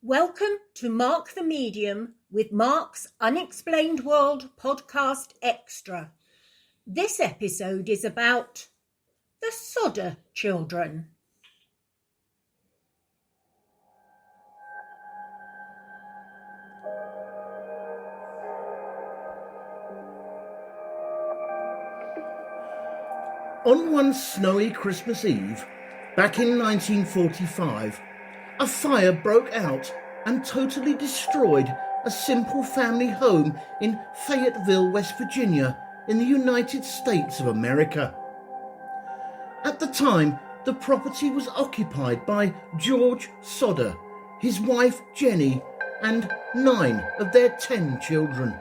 Welcome to Mark the Medium with Mark's Unexplained World Podcast Extra. This episode is about the Sodder children. On one snowy Christmas Eve, back in 1945, a fire broke out and totally destroyed a simple family home in Fayetteville, West Virginia, in the United States of America. At the time, the property was occupied by George Sodder, his wife Jenny, and 9 of their 10 children.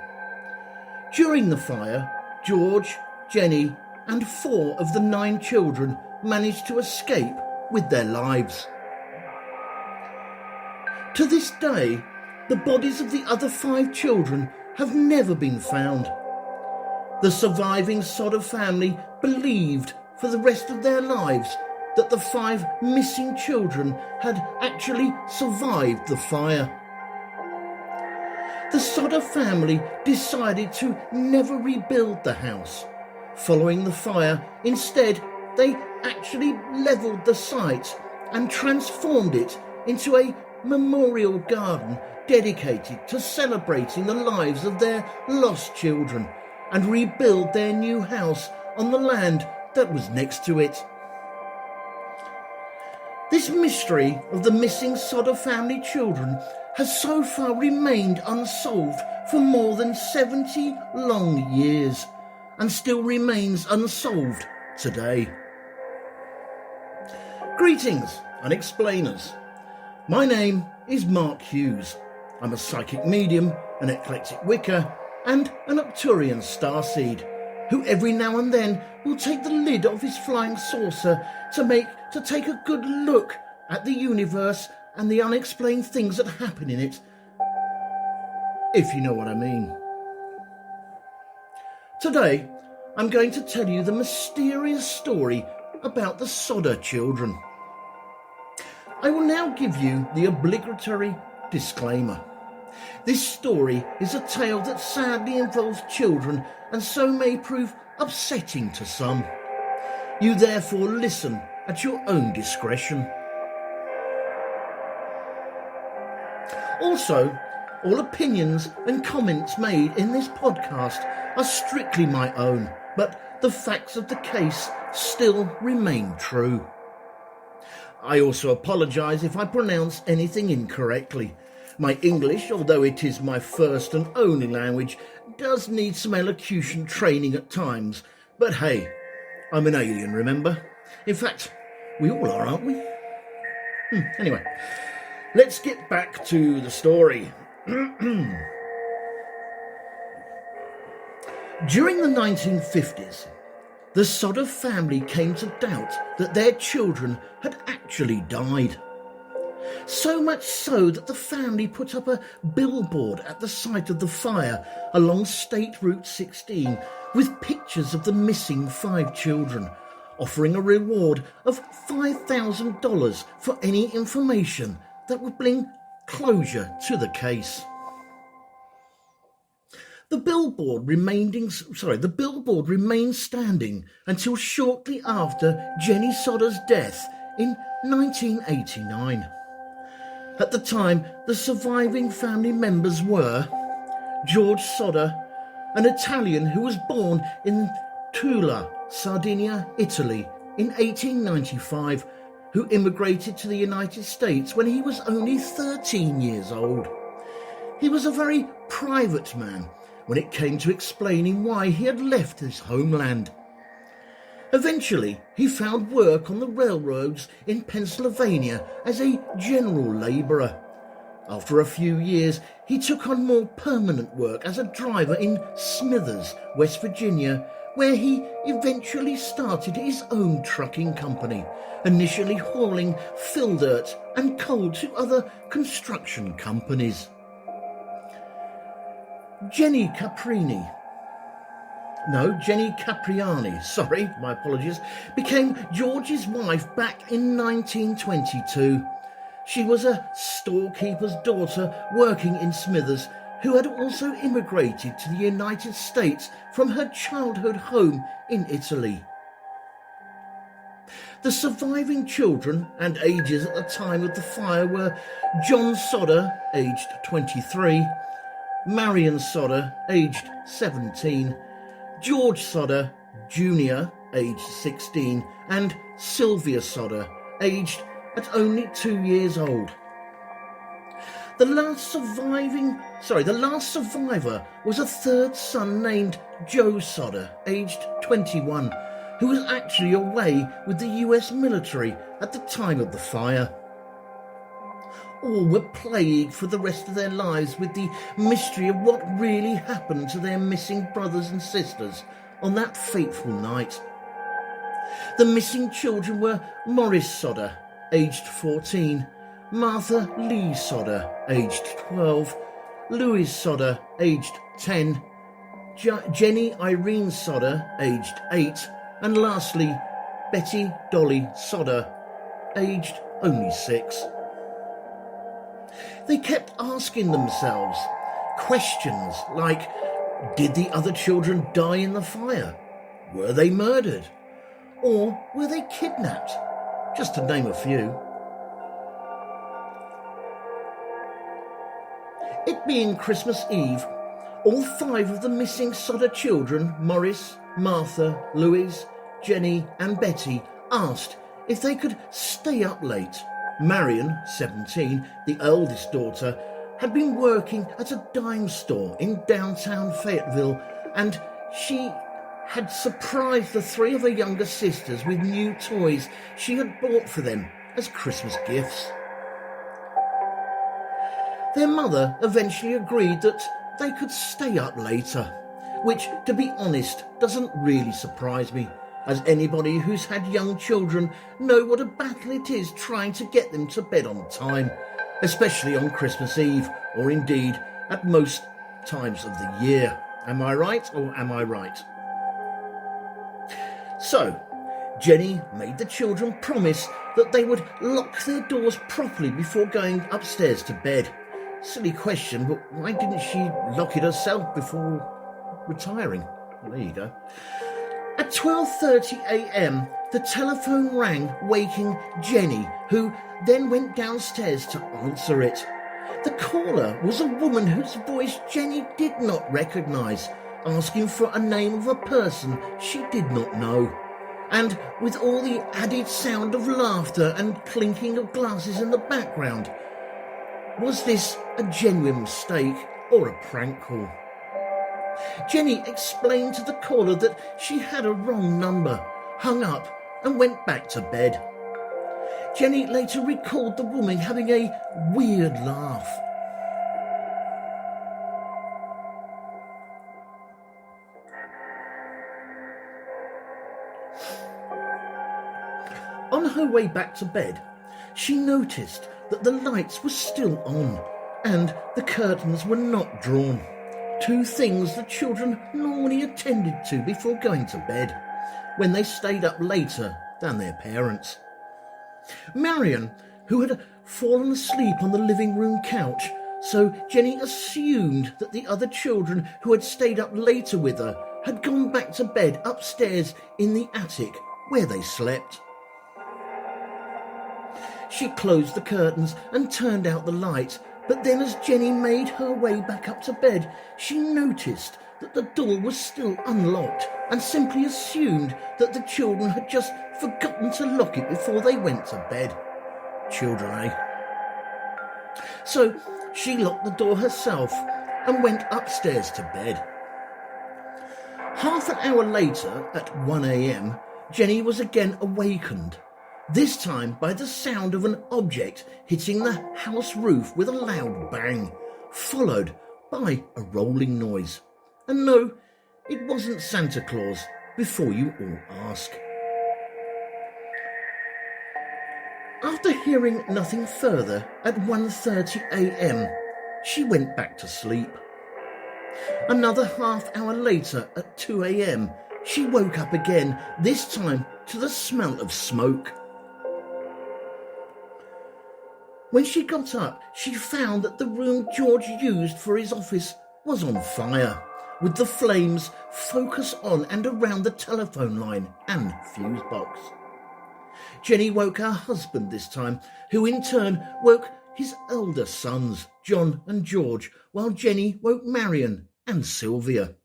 During the fire, George, Jenny, and 4 of the 9 children managed to escape with their lives. To this day, the bodies of the other 5 children have never been found. The surviving Sodder family believed for the rest of their lives that the 5 missing children had actually survived the fire. The Sodder family decided to never rebuild the house. Following the fire, instead, they actually levelled the site and transformed it into a memorial garden dedicated to celebrating the lives of their lost children and rebuild their new house on the land that was next to it. This mystery of the missing Sodder family children has so far remained unsolved for more than 70 long years and still remains unsolved today. Greetings, Unexplainers. My name is Mark Hughes. I'm a psychic medium, an eclectic Wicca, and an Arcturian starseed, who every now and then will take the lid off his flying saucer to take a good look at the universe and the unexplained things that happen in it, if you know what I mean. Today, I'm going to tell you the mysterious story about the Sodder children. I will now give you the obligatory disclaimer. This story is a tale that sadly involves children and so may prove upsetting to some. You therefore listen at your own discretion. Also, all opinions and comments made in this podcast are strictly my own, but the facts of the case still remain true. I also apologise if I pronounce anything incorrectly. My English, although it is my first and only language, does need some elocution training at times. But hey, I'm an alien, remember? In fact, we all are, aren't we? Anyway, let's get back to the story. During the 1950s, the Sodder family came to doubt that their children had actually died. So much so that the family put up a billboard at the site of the fire along State Route 16 with pictures of the missing 5 children, offering a reward of $5,000 for any information that would bring closure to the case. The billboard remained standing until shortly after Jenny Sodder's death in 1989. At the time, the surviving family members were George Sodder, an Italian who was born in Poolar, Sardinia, Italy in 1895, who immigrated to the United States when he was only 13 years old. He was a very private man when it came to explaining why he had left his homeland. Eventually, he found work on the railroads in Pennsylvania as a general labourer. After a few years, he took on more permanent work as a driver in Smithers, West Virginia, where he eventually started his own trucking company, initially hauling fill dirt and coal to other construction companies. Jenny Capriani, became George's wife back in 1922. She was a storekeeper's daughter working in Smithers, who had also immigrated to the United States from her childhood home in Italy. The surviving children and ages at the time of the fire were John Sodder, aged 23, Marion Sodder, aged 17, George Sodder, Jr., aged 16, and Sylvia Sodder, aged at only 2 years old. The last survivor was a third son named Joe Sodder, aged 21, who was actually away with the US military at the time of the fire. All were plagued for the rest of their lives with the mystery of what really happened to their missing brothers and sisters on that fateful night. The missing children were Morris Sodder, aged 14, Martha Lee Sodder, aged 12, Louise Sodder, aged 10, Jenny Irene Sodder, aged 8, and lastly, Betty Dolly Sodder, aged only 6. They kept asking themselves questions like, did the other children die in the fire? Were they murdered? Or were they kidnapped? Just to name a few. It being Christmas Eve, all 5 of the missing Sodder children, Morris, Martha, Louise, Jenny and Betty, asked if they could stay up late. Marion, 17, the eldest daughter, had been working at a dime store in downtown Fayetteville, and she had surprised the 3 of her younger sisters with new toys she had bought for them as Christmas gifts. Their mother eventually agreed that they could stay up later, which, to be honest, doesn't really surprise me, as anybody who's had young children know what a battle it is trying to get them to bed on time, especially on Christmas Eve, or indeed at most times of the year. Am I right, or am I right? So, Jenny made the children promise that they would lock their doors properly before going upstairs to bed. Silly question, but why didn't she lock it herself before retiring? Well, there you go. At 12:30 a.m, the telephone rang, waking Jenny, who then went downstairs to answer it. The caller was a woman whose voice Jenny did not recognise, asking for a name of a person she did not know. And with all the added sound of laughter and clinking of glasses in the background, was this a genuine mistake or a prank call? Jenny explained to the caller that she had a wrong number, hung up and went back to bed. Jenny later recalled the woman having a weird laugh. On her way back to bed, she noticed that the lights were still on and the curtains were not drawn. 2 things the children normally attended to before going to bed, when they stayed up later than their parents. Marion, who had fallen asleep on the living room couch, so Jenny assumed that the other children who had stayed up later with her had gone back to bed upstairs in the attic where they slept. She closed the curtains and turned out the light, but then as Jenny made her way back up to bed, she noticed that the door was still unlocked and simply assumed that the children had just forgotten to lock it before they went to bed. Children, eh? So she locked the door herself and went upstairs to bed. Half an hour later, at 1 a.m, Jenny was again awakened, this time by the sound of an object hitting the house roof with a loud bang, followed by a rolling noise. And no, it wasn't Santa Claus, before you all ask. After hearing nothing further at 1:30 a.m, she went back to sleep. Another half hour later, at 2 a.m, she woke up again, this time to the smell of smoke. When she got up, she found that the room George used for his office was on fire, with the flames focused on and around the telephone line and fuse box. Jenny woke her husband this time, who in turn woke his elder sons, John and George, while Jenny woke Marion and Sylvia.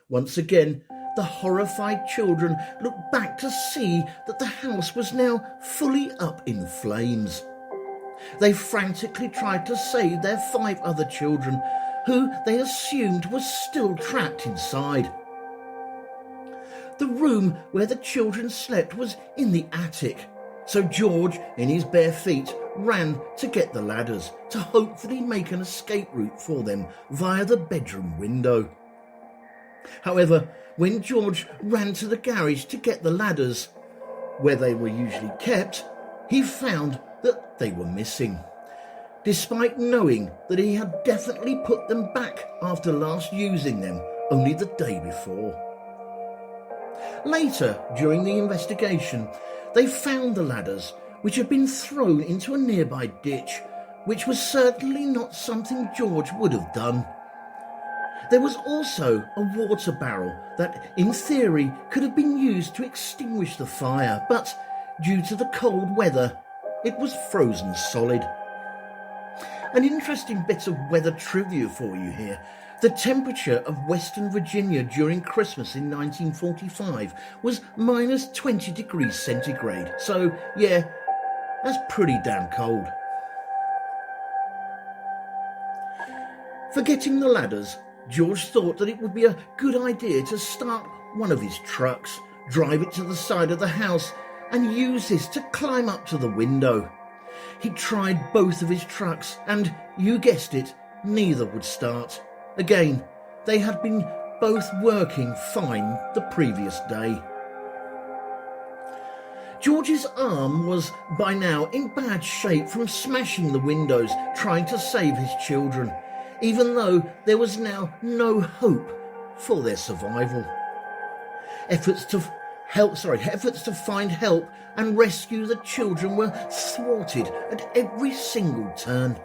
Once again, the horrified children looked back to see that the house was now fully up in flames. They frantically tried to save their 5 other children, who they assumed was still trapped inside. The room where the children slept was in the attic, so George, in his bare feet, ran to get the ladders to hopefully make an escape route for them via the bedroom window. However, when George ran to the garage to get the ladders, where they were usually kept, he found that they were missing, despite knowing that he had definitely put them back after last using them only the day before. Later, during the investigation, they found the ladders, which had been thrown into a nearby ditch, which was certainly not something George would have done. There was also a water barrel that, in theory, could have been used to extinguish the fire, but due to the cold weather, it was frozen solid. An interesting bit of weather trivia for you here. The temperature of Western Virginia during Christmas in 1945 was minus 20 degrees centigrade. So, yeah, that's pretty damn cold. Forgetting the ladders, George thought that it would be a good idea to start one of his trucks, drive it to the side of the house, and use this to climb up to the window. He tried both of his trucks, and, you guessed it, neither would start. Again, they had been both working fine the previous day. George's arm was by now in bad shape from smashing the windows trying to save his children, even though there was now no hope for their survival. Efforts to find help and rescue the children were thwarted at every single turn.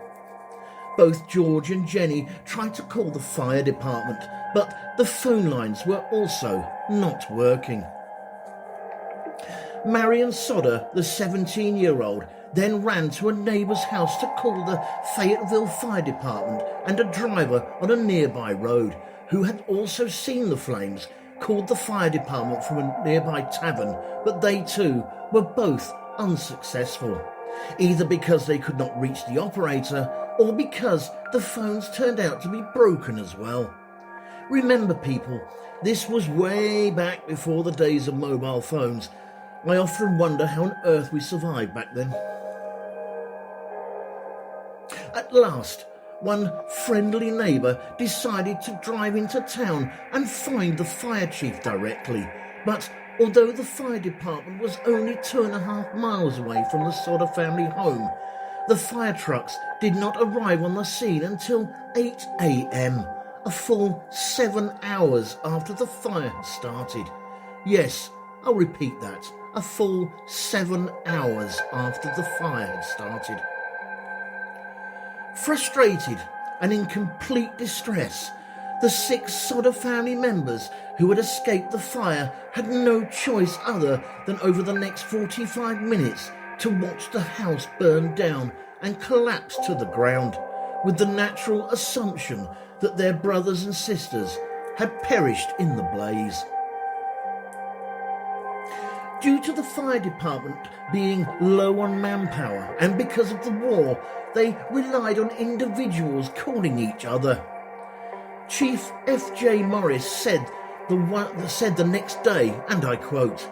Both George and Jenny tried to call the fire department, but the phone lines were also not working. Marion Sodder, the 17-year-old, then ran to a neighbour's house to call the Fayetteville Fire Department, and a driver on a nearby road, who had also seen the flames, called the fire department from a nearby tavern, but they too were both unsuccessful, either because they could not reach the operator or because the phones turned out to be broken as well. Remember, people, this was way back before the days of mobile phones. I often wonder how on earth we survived back then. At last, one friendly neighbour decided to drive into town and find the fire chief directly, but although the fire department was only 2.5 miles away from the Sodder family home, the fire trucks did not arrive on the scene until 8 a.m, a full 7 hours after the fire had started. Yes, I'll repeat that, a full 7 hours after the fire had started. Frustrated and in complete distress, the 6 Sodder family members who had escaped the fire had no choice other than over the next 45 minutes to watch the house burn down and collapse to the ground, with the natural assumption that their brothers and sisters had perished in the blaze. Due to the fire department being low on manpower and because of the war, they relied on individuals calling each other. Chief F.J. Morris said the next day, and I quote,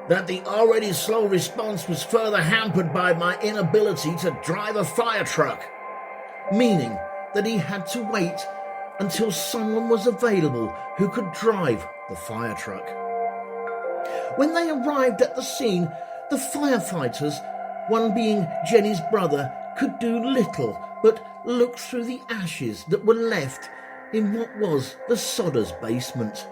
that the already slow response was further hampered by my inability to drive a fire truck, meaning that he had to wait until someone was available who could drive the fire truck. When they arrived at the scene, the firefighters, one being Jenny's brother, could do little but look through the ashes that were left in what was the Sodder's basement.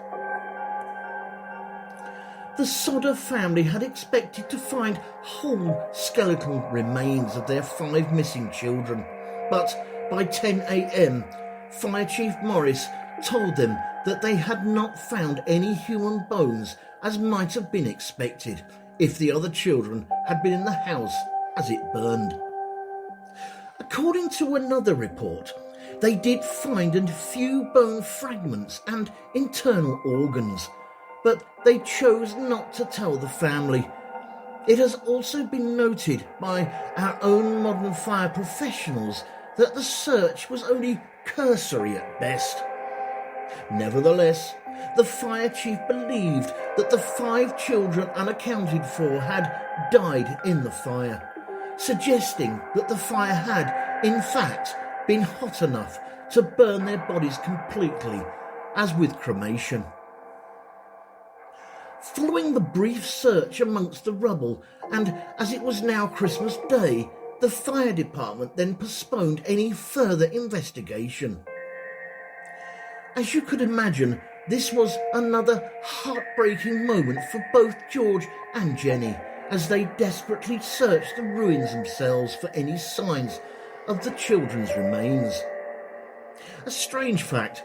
the Sodder family had expected to find whole skeletal remains of their 5 missing children, but by 10 a.m, Fire Chief Morris told them that they had not found any human bones, as might have been expected if the other children had been in the house as it burned. According to another report, they did find a few bone fragments and internal organs, but they chose not to tell the family. It has also been noted by our own modern fire professionals that the search was only cursory at best. Nevertheless, the fire chief believed that the 5 children unaccounted for had died in the fire, suggesting that the fire had, in fact, been hot enough to burn their bodies completely, as with cremation. Following the brief search amongst the rubble, and as it was now Christmas Day, the fire department then postponed any further investigation. As you could imagine, this was another heartbreaking moment for both George and Jenny, as they desperately searched the ruins themselves for any signs of the children's remains. A strange fact: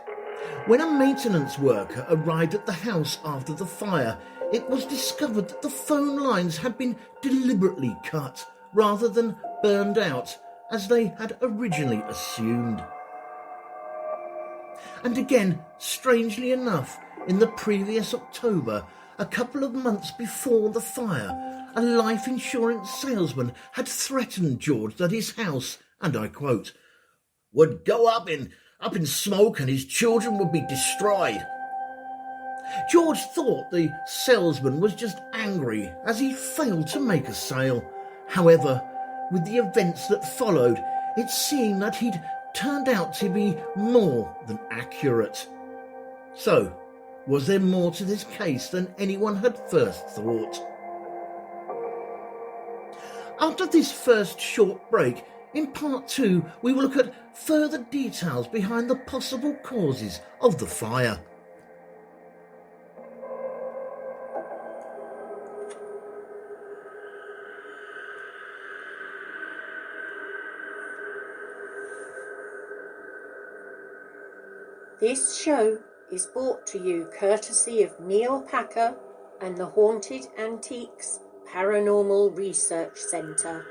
when a maintenance worker arrived at the house after the fire, it was discovered that the phone lines had been deliberately cut rather than burned out, as they had originally assumed. And again, strangely enough, in the previous October, a couple of months before the fire, a life insurance salesman had threatened George that his house, and I quote, would go up in smoke and his children would be destroyed. George thought the salesman was just angry as he failed to make a sale. However, with the events that followed, it seemed that he'd turned out to be more than accurate. So, was there more to this case than anyone had first thought? After this first short break, in part 2, we will look at further details behind the possible causes of the fire. This show is brought to you courtesy of Neil Packer and the Haunted Antiques Paranormal Research Centre.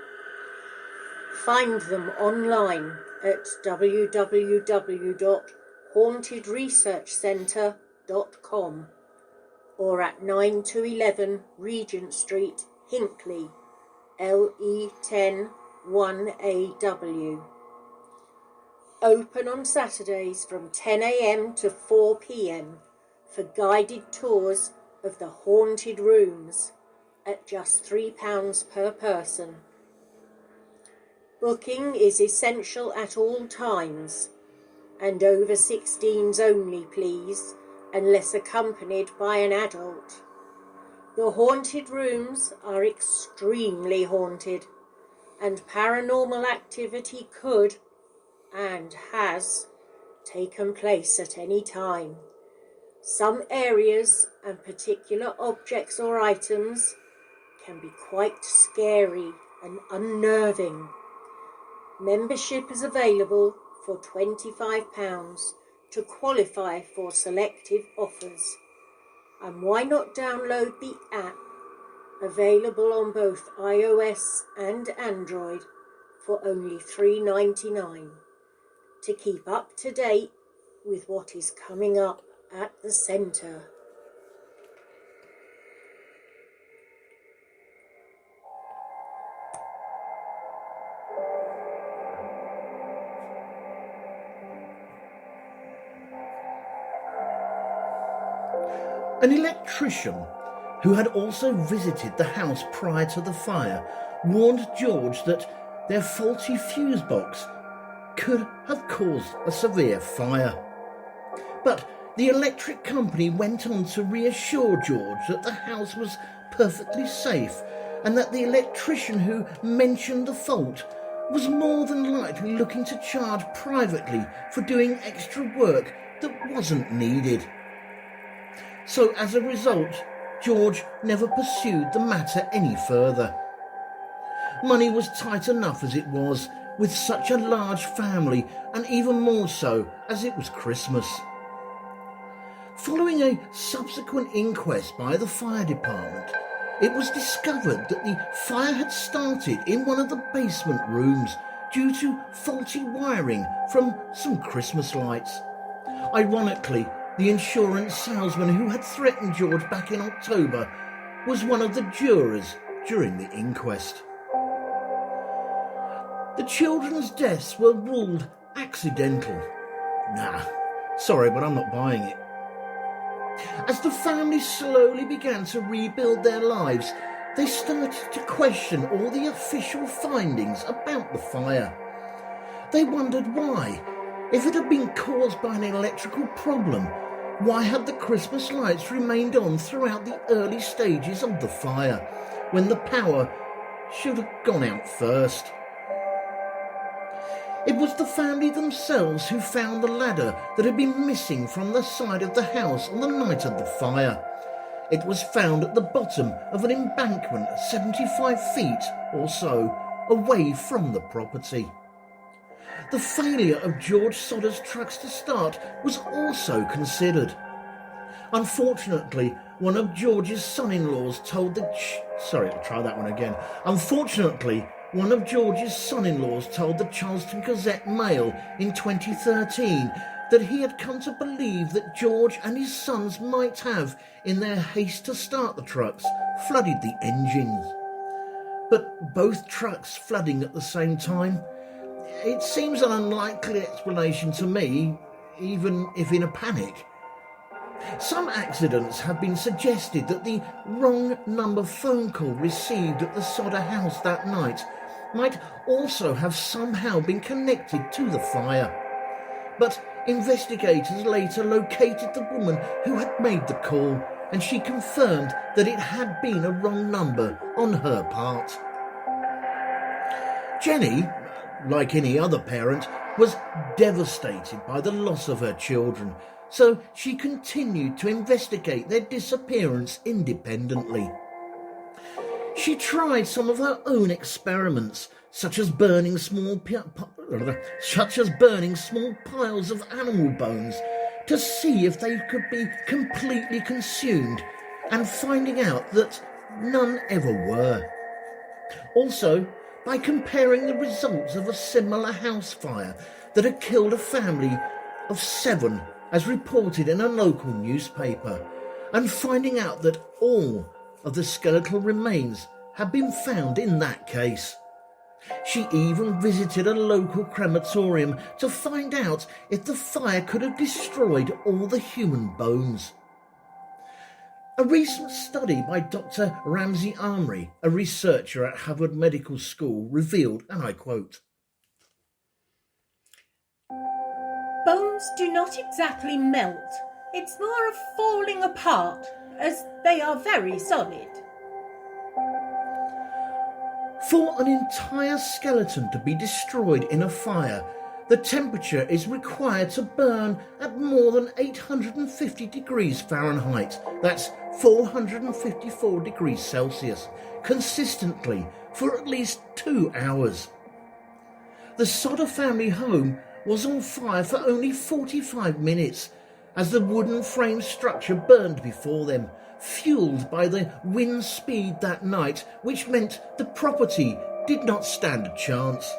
Find them online at www.hauntedresearchcentre.com or at 9 to 11 Regent Street, Hinckley, LE10 1AW. Open on Saturdays from 10 a.m. to 4 p.m. for guided tours of the haunted rooms at just £3 per person. Booking is essential at all times, and over 16s only, please, unless accompanied by an adult. The haunted rooms are extremely haunted, and paranormal activity could and has taken place at any time. Some areas and particular objects or items can be quite scary and unnerving. Membership is available for £25 to qualify for selective offers. And why not download the app, available on both iOS and Android for only $3.99, to keep up to date with what is coming up at the centre. An electrician who had also visited the house prior to the fire warned George that their faulty fuse box could have caused a severe fire. But the electric company went on to reassure George that the house was perfectly safe and that the electrician who mentioned the fault was more than likely looking to charge privately for doing extra work that wasn't needed. So as a result, George never pursued the matter any further. Money was tight enough as it was, with such a large family, and even more so as it was Christmas. Following a subsequent inquest by the fire department, it was discovered that the fire had started in one of the basement rooms due to faulty wiring from some Christmas lights. Ironically, the insurance salesman who had threatened George back in October was one of the jurors during the inquest. The children's deaths were ruled accidental. Nah, sorry, but I'm not buying it. As the family slowly began to rebuild their lives, they started to question all the official findings about the fire. They wondered why. If it had been caused by an electrical problem, why had the Christmas lights remained on throughout the early stages of the fire, when the power should have gone out first? It was the family themselves who found the ladder that had been missing from the side of the house on the night of the fire. It was found at the bottom of an embankment 75 feet or so away from the property. The failure of George Sodder's trucks to start was also considered. Unfortunately, one of George's son-in-laws told the Charleston Gazette-Mail in 2013 that he had come to believe that George and his sons might have, in their haste to start the trucks, flooded the engines. But both trucks flooding at the same time? It seems an unlikely explanation to me, even if in a panic. Some accidents have been suggested that the wrong number phone call received at the Sodder house that night might also have somehow been connected to the fire. But investigators later located the woman who had made the call, and she confirmed that it had been a wrong number on her part. Jenny, like any other parent, was devastated by the loss of her children, so she continued to investigate their disappearance independently. She tried some of her own experiments, such as burning small piles of animal bones to see if they could be completely consumed, and finding out that none ever were. Also, by comparing the results of a similar house fire that had killed a family of 7, as reported in a local newspaper, and finding out that all of the skeletal remains had been found in that case. She even visited a local crematorium to find out if the fire could have destroyed all the human bones. A recent study by Dr. Ramsey Armory, a researcher at Harvard Medical School, revealed, and I quote, "Bones do not exactly melt. It's more of falling apart, as they are very solid." For an entire skeleton to be destroyed in a fire, the temperature is required to burn at more than 850 degrees Fahrenheit, that's 454 degrees Celsius, consistently for at least 2 hours. The Sodder family home was on fire for only 45 minutes, as the wooden frame structure burned before them, fueled by the wind speed that night, which meant the property did not stand a chance.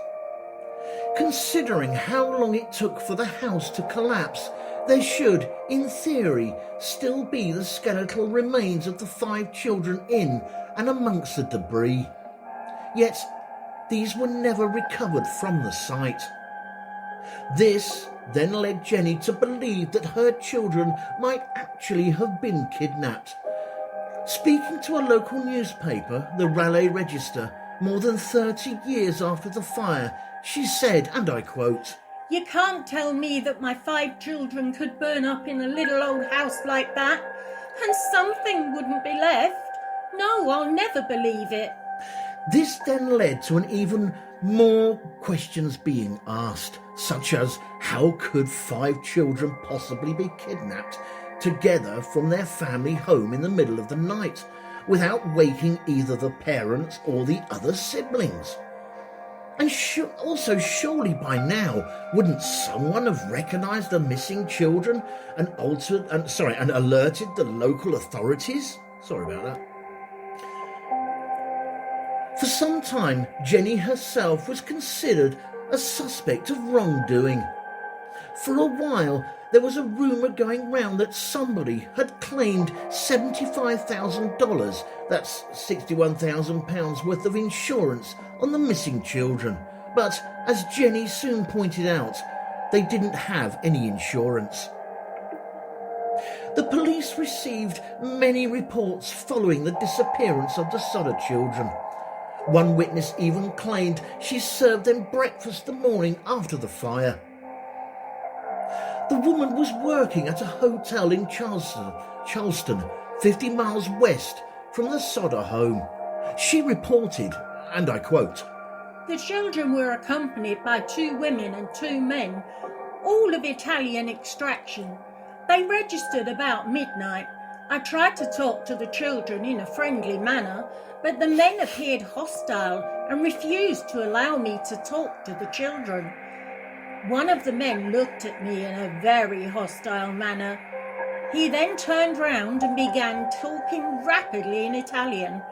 Considering how long it took for the house to collapse, there should, in theory, still be the skeletal remains of the 5 children in and amongst the debris. Yet, these were never recovered from the site. This then led Jenny to believe that her children might actually have been kidnapped. Speaking to a local newspaper, the Raleigh Register, more than 30 years after the fire, she said, and I quote, "You can't tell me that my 5 children could burn up in a little old house like that, and something wouldn't be left. No, I'll never believe it." This then led to an even more questions being asked, such as how could 5 children possibly be kidnapped, together from their family home in the middle of the night without waking either the parents or the other siblings. And also, surely by now, wouldn't someone have recognised the missing children and alerted the local authorities? Sorry about that. For some time, Jenny herself was considered a suspect of wrongdoing. For a while, there was a rumour going round that somebody had claimed $75,000, that's £61,000 worth of insurance on the missing children. But, as Jenny soon pointed out, they didn't have any insurance. The police received many reports following the disappearance of the Sodder children. One witness even claimed she served them breakfast the morning after the fire. The woman was working at a hotel in Charleston, 50 miles west from the Sodder home. She reported, and I quote, "The children were accompanied by 2 women and 2 men, all of Italian extraction. They registered about midnight. I tried to talk to the children in a friendly manner, but the men appeared hostile and refused to allow me to talk to the children. One of the men looked at me in a very hostile manner. He then turned round and began talking rapidly in Italian.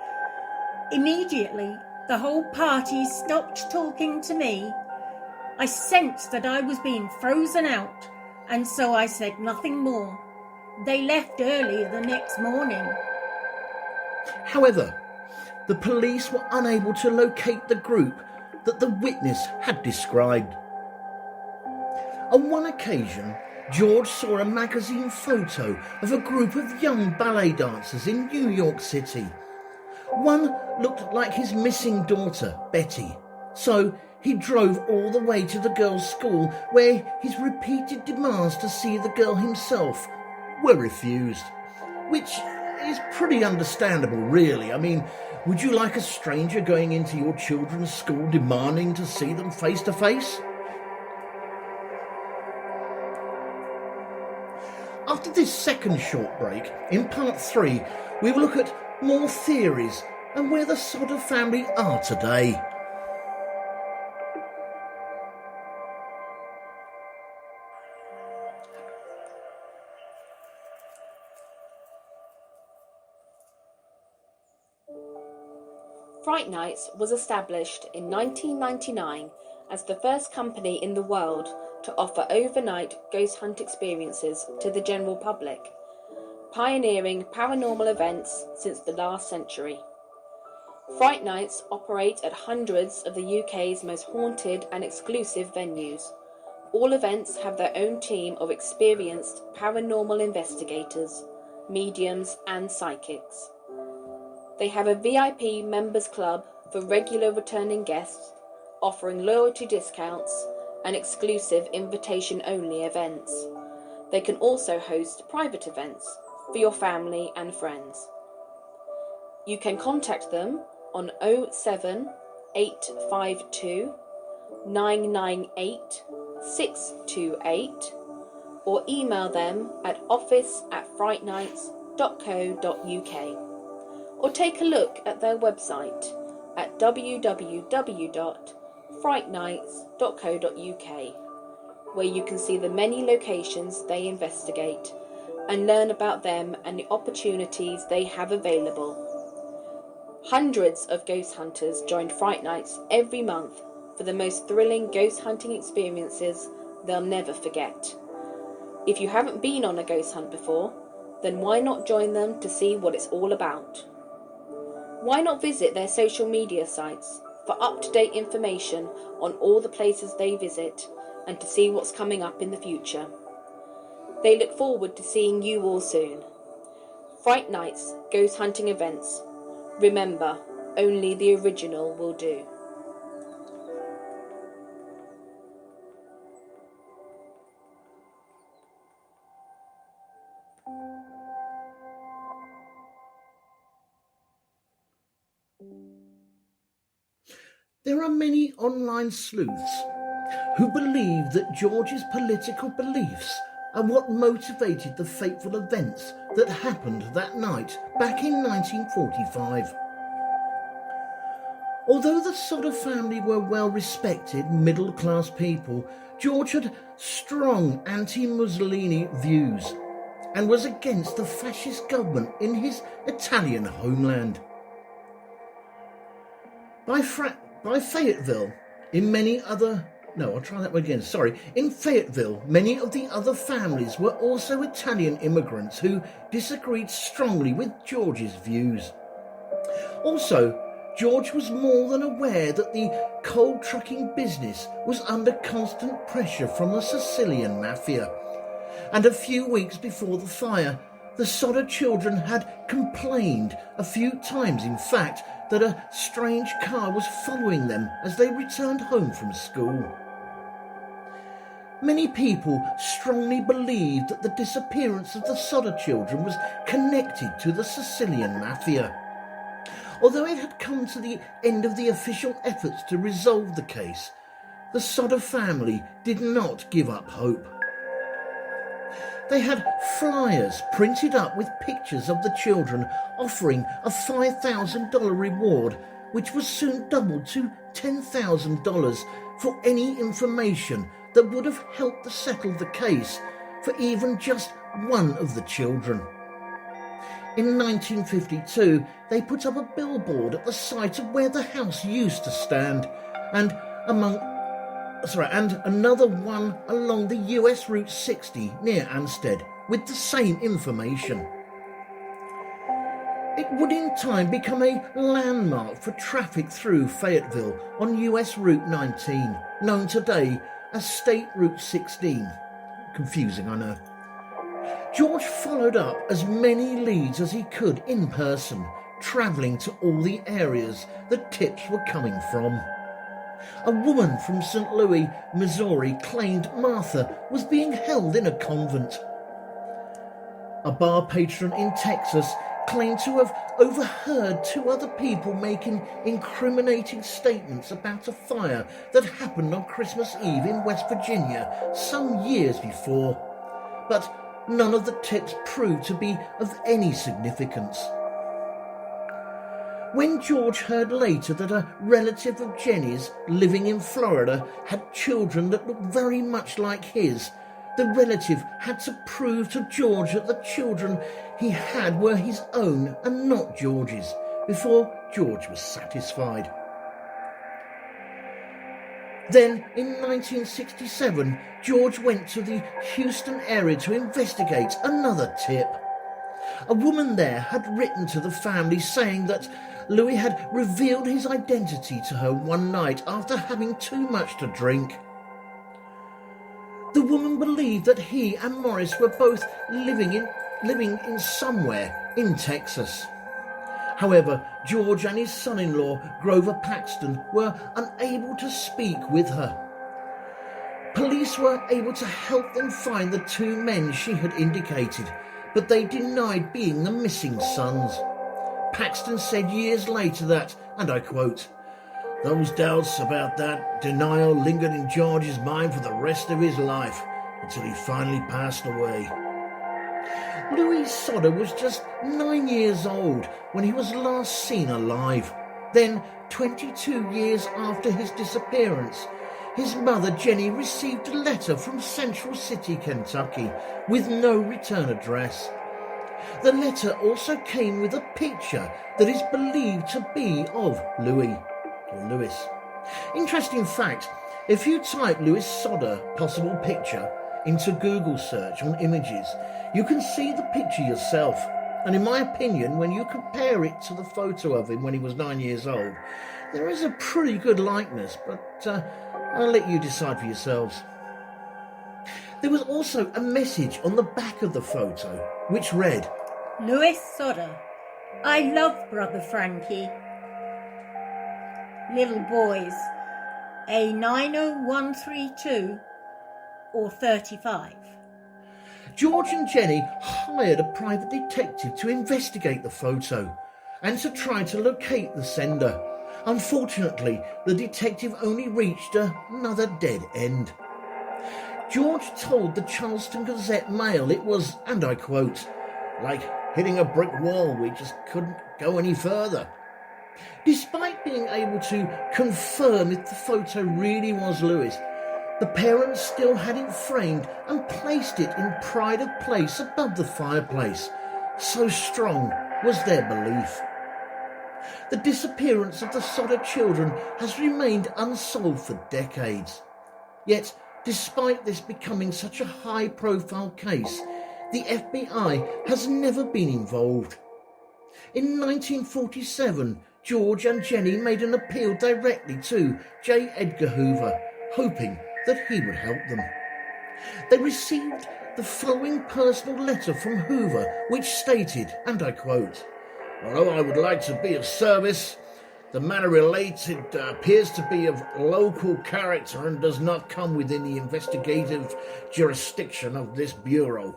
Immediately, the whole party stopped talking to me. I sensed that I was being frozen out, and so I said nothing more. They left early the next morning." However, the police were unable to locate the group that the witness had described. On one occasion, George saw a magazine photo of a group of young ballet dancers in New York City. One looked like his missing daughter, Betty, so he drove all the way to the girls' school, where his repeated demands to see the girl himself were refused, which is pretty understandable, really. I mean, would you like a stranger going into your children's school demanding to see them face to face? After this second short break, in part 3, we will look at more theories and where the Sodder family are today. Fright Nights was established in 1999 as the first company in the world to offer overnight ghost hunt experiences to the general public, pioneering paranormal events since the last century. Fright Nights operate at hundreds of the UK's most haunted and exclusive venues. All events have their own team of experienced paranormal investigators, mediums and psychics. They have a VIP members club for regular returning guests, offering loyalty discounts and exclusive invitation-only events. They can also host private events for your family and friends. You can contact them on 07852 998 628 or email them at office@frightnights.co.uk, or take a look at their website at www.frightnights.co.uk, where you can see the many locations they investigate and learn about them and the opportunities they have available. Hundreds of ghost hunters join Fright Nights every month for the most thrilling ghost hunting experiences they'll never forget. If you haven't been on a ghost hunt before, then why not join them to see what it's all about? Why not visit their social media sites for up-to-date information on all the places they visit and to see what's coming up in the future? They look forward to seeing you all soon. Fright Nights Ghost Hunting Events. Remember, only the original will do. There are many online sleuths who believe that George's political beliefs and what motivated the fateful events that happened that night back in 1945. Although the Sodder family were well-respected, middle-class people, George had strong anti-Mussolini views and was against the fascist government in his Italian homeland. In Fayetteville, many of the other families were also Italian immigrants who disagreed strongly with George's views. Also, George was more than aware that the coal trucking business was under constant pressure from the Sicilian mafia, and a few weeks before the fire, the Sodder children had complained a few times, in fact, that a strange car was following them as they returned home from school. Many people strongly believed that the disappearance of the Sodder children was connected to the Sicilian mafia. Although it had come to the end of the official efforts to resolve the case, the Sodder family did not give up hope. They had flyers printed up with pictures of the children offering a $5,000 reward, which was soon doubled to $10,000 for any information that would have helped to settle the case for even just one of the children. In 1952, they put up a billboard at the site of where the house used to stand, and another one along the US Route 60 near Anstead with the same information. It would in time become a landmark for traffic through Fayetteville on US Route 19, known today as State Route 16. Confusing, I know. George followed up as many leads as he could in person, travelling to all the areas that tips were coming from. A woman from St. Louis, Missouri, claimed Martha was being held in a convent. A bar patron in Texas claimed to have overheard two other people making incriminating statements about a fire that happened on Christmas Eve in West Virginia some years before, but none of the tips proved to be of any significance. When George heard later that a relative of Jenny's living in Florida had children that looked very much like his, the relative had to prove to George that the children he had were his own and not George's, before George was satisfied. Then, in 1967, George went to the Houston area to investigate another tip. A woman there had written to the family saying that Louis had revealed his identity to her one night after having too much to drink. The woman believed that he and Morris were both living in somewhere in Texas. However, George and his son-in-law, Grover Paxton, were unable to speak with her. Police were able to help them find the two men she had indicated, but they denied being the missing sons. Paxton said years later that, and I quote, "Those doubts about that denial lingered in George's mind for the rest of his life, until he finally passed away." Louis Sodder was just 9 years old when he was last seen alive. Then, 22 years after his disappearance, his mother Jenny received a letter from Central City, Kentucky, with no return address. The letter also came with a picture that is believed to be of Louis. Interesting fact, if you type Louis Sodder possible picture into Google search on images, you can see the picture yourself. And in my opinion, when you compare it to the photo of him when he was 9 years old, there is a pretty good likeness, but I'll let you decide for yourselves. There was also a message on the back of the photo, which read, Louis Sodder, I love Brother Frankie. Little boys, a 90132 or 35. George and Jenny hired a private detective to investigate the photo and to try to locate the sender. Unfortunately, the detective only reached another dead end. George told the Charleston Gazette Mail it was, and I quote, like hitting a brick wall, we just couldn't go any further. Despite being able to confirm if the photo really was Lewis, the parents still had it framed and placed it in pride of place above the fireplace. So strong was their belief. The disappearance of the Sodder children has remained unsolved for decades. Yet, despite this becoming such a high-profile case, the FBI has never been involved. In 1947, George and Jenny made an appeal directly to J. Edgar Hoover, hoping that he would help them. They received the following personal letter from Hoover, which stated, and I quote, "Although I would like to be of service, the matter related appears to be of local character and does not come within the investigative jurisdiction of this bureau."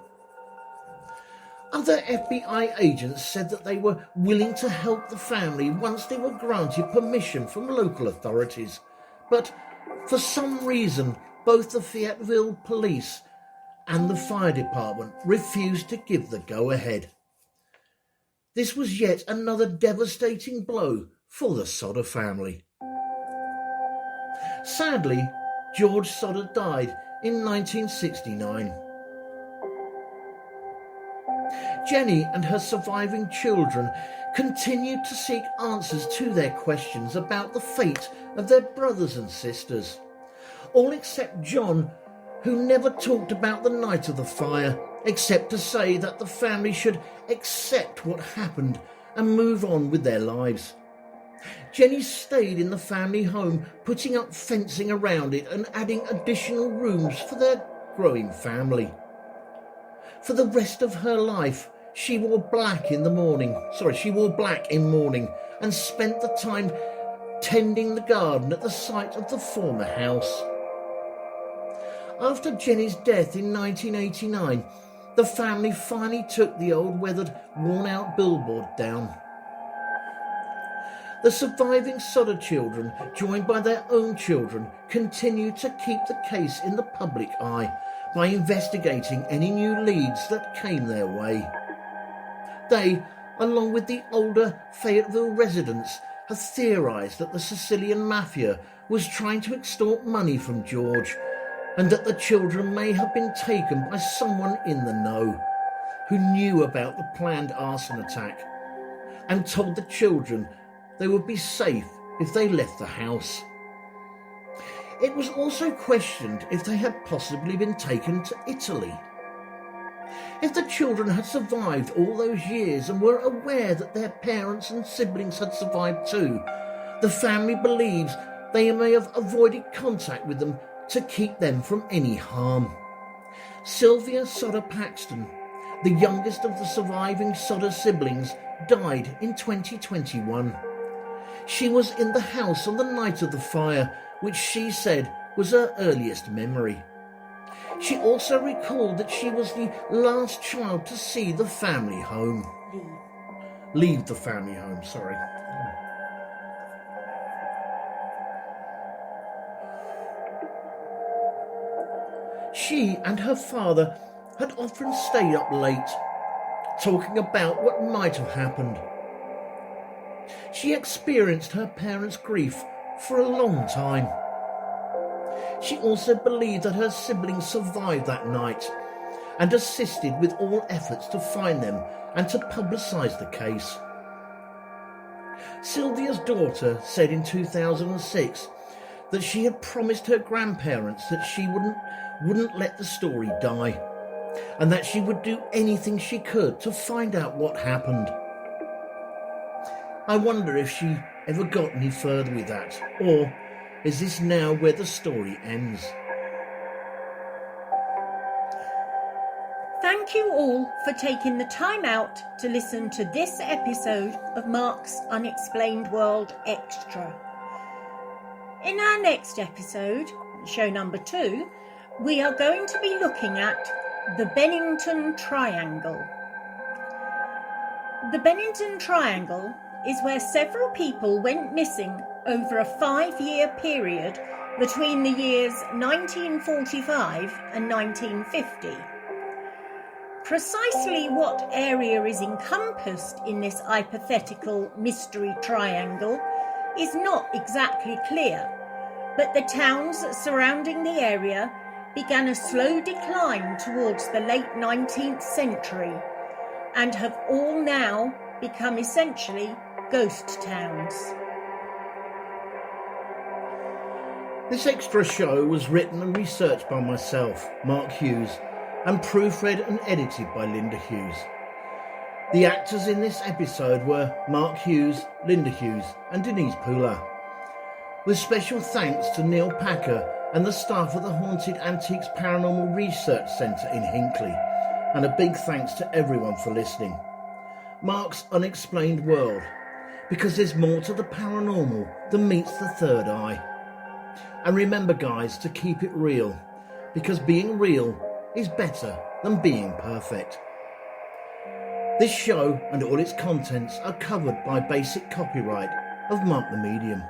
Other FBI agents said that they were willing to help the family once they were granted permission from local authorities. But for some reason, both the Fayetteville police and the fire department refused to give the go-ahead. This was yet another devastating blow for the Sodder family. Sadly, George Sodder died in 1969. Jenny and her surviving children continued to seek answers to their questions about the fate of their brothers and sisters, all except John, who never talked about the night of the fire, except to say that the family should accept what happened and move on with their lives. Jenny stayed in the family home, putting up fencing around it and adding additional rooms for their growing family. For the rest of her life, she wore black in mourning and spent the time tending the garden at the site of the former house. After Jenny's death in 1989, the family finally took the old weathered, worn-out billboard down. The surviving Sodder children, joined by their own children, continued to keep the case in the public eye by investigating any new leads that came their way. They, along with the older Fayetteville residents, have theorised that the Sicilian Mafia was trying to extort money from George, and that the children may have been taken by someone in the know, who knew about the planned arson attack, and told the children they would be safe if they left the house. It was also questioned if they had possibly been taken to Italy. If the children had survived all those years and were aware that their parents and siblings had survived too, the family believes they may have avoided contact with them to keep them from any harm. Sylvia Sodder Paxton, the youngest of the surviving Sodder siblings, died in 2021. She was in the house on the night of the fire, which she said was her earliest memory. She also recalled that she was the last child to see the family home. Leave the family home, sorry. She and her father had often stayed up late, talking about what might have happened. She experienced her parents' grief for a long time. She also believed that her siblings survived that night and assisted with all efforts to find them and to publicise the case. Sylvia's daughter said in 2006 that she had promised her grandparents that she wouldn't let the story die, and that she would do anything she could to find out what happened. I wonder if she ever got any further with that, or is this now where the story ends? Thank you all for taking the time out to listen to this episode of Mark's Unexplained World Extra. In our next episode, show number 2, we are going to be looking at the Bennington Triangle. The Bennington Triangle is where several people went missing over a 5-year period between the years 1945 and 1950. Precisely what area is encompassed in this hypothetical mystery triangle is not exactly clear, but the towns surrounding the area began a slow decline towards the late 19th century and have all now become essentially ghost towns. This extra show was written and researched by myself, Mark Hughes, and proofread and edited by Linda Hughes. The actors in this episode were Mark Hughes, Linda Hughes and Denise Poolar. With special thanks to Neil Packer and the staff of the Haunted Antiques Paranormal Research Centre in Hinckley, and a big thanks to everyone for listening. Mark's Unexplained World, because there's more to the paranormal than meets the third eye. And remember guys, to keep it real, because being real is better than being perfect. This show and all its contents are covered by basic copyright of Mark the Medium.